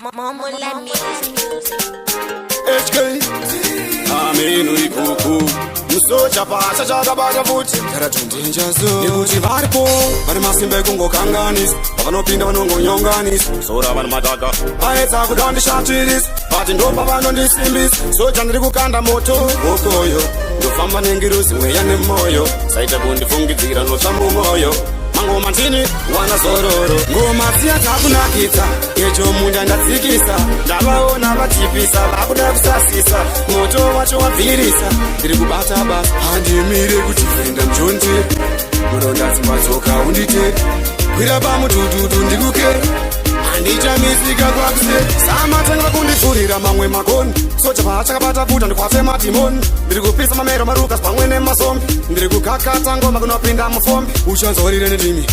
Momo la music. HK Aminu ikuku Musocha pasha chakabata futi Taratundenjazo Nekuti varipo vari masimba ekungokanganisa pavanopinda vanongonyonganisa sora vana madhaka aedza kudandishatirisa pati ndopa vanondisimbisa soja ndiri kukanda moto okoyo ndofamba nengiruzi mweya nemoyo saita kundifungidzira notsva mumwoyo mangoma ndini wana zororo ngoma dziya dzakunakidza echo munda ndadzikisa ndavaona vatipisa vakuda kusasisa moto wacho wabvirisa ndiri kubata basa handimire kuti fenda mjonje muronda dzimbatsoka undite kwira pamutututu ndikuke handichamisika kwakuse samatanga kundipfurira mamwe magoni soja pachakabata futa ndikwatse matimoni ndiri kupisa mamero marukas pamwe nemasombi ndiri kukakata ngoma kunopinda mufombi uchanzorire nendimi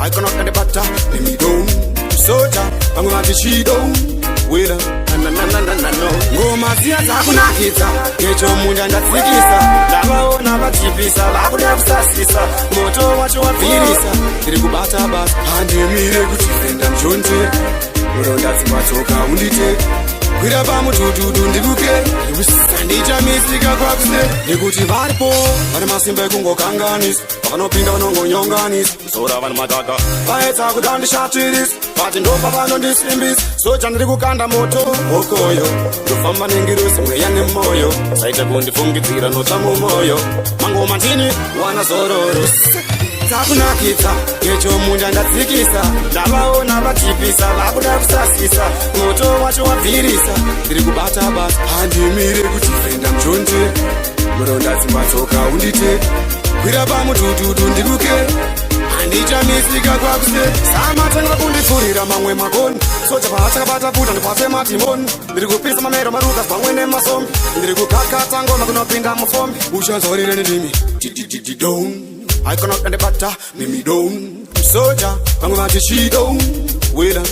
aikonokandibata nemidon soja pamwe matichidon wira ngoma dziya dzakunakidza echo munda ndadzikisa ndavaona vatipisa vakuda kusasisa moto wacho wabvirisa ndiri kubata basa handimire kuti fenda mjonje muronda dzimbatsoka undite kwira pamutututu ndikuke handichamisika kwakuse nekuti varipo vari masimba ekungokanganisa pavanopinda vanongonyonganisa sora vana madhaka vaedza kuti handishatirisa pati ndopa vanondisimbisa soja ndiri kukanda moto okoyo ndofamba nengiruzi mweya nemoyo saita kundifungidzira notsva mumwoyo mangoma ndini wana zororo dzakunakidza echo munda ndadzikisa ndavaona vatipisa vakuda kusasisa moto wacho wabvirisa ndiri kubata basa handimire kuti fenda mjonje muronda dzimbatsoka undite kwira pamutututu ndikuke handichamisika kwakuse samatanga kundipfurira mamwe magoni soja pachakabata futa ndikwatse matimoni ndiri kupisa mamero marukas pamwe nemasombi ndiri kukakata ngoma kunopinda mufombi uchanzorire nendimi aikonokandibata nemidon soja pamwe matichidon wira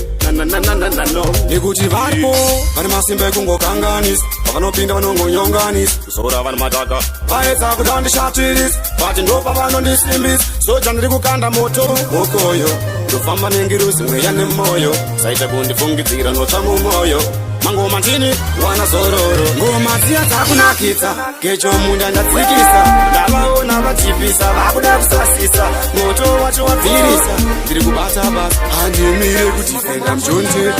nekuti varipo vari masimba ekungokanganisa pavanopinda vanongonyonganisa sora vana madhaka vaedza kuti handishatirisa pati ndopa vanondisimbisa soja ndiri kukanda moto okoyo ndofamba nengiruzi mweya nemoyo saita kundifungidzira notsva mumwoyo mangoma ndini wana zororo ngoma dziya dzakunakidza kecho munda ndadzikisa ndavaona vatipisa vakuda kusasisa moto wacho wabvirisa ndiri kubata basa handimire kuti fenda mjonje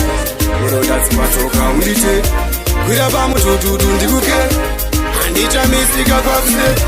muronda dzimbatsoka undite kwira pamutututu ndikuke handichamisika kwakuse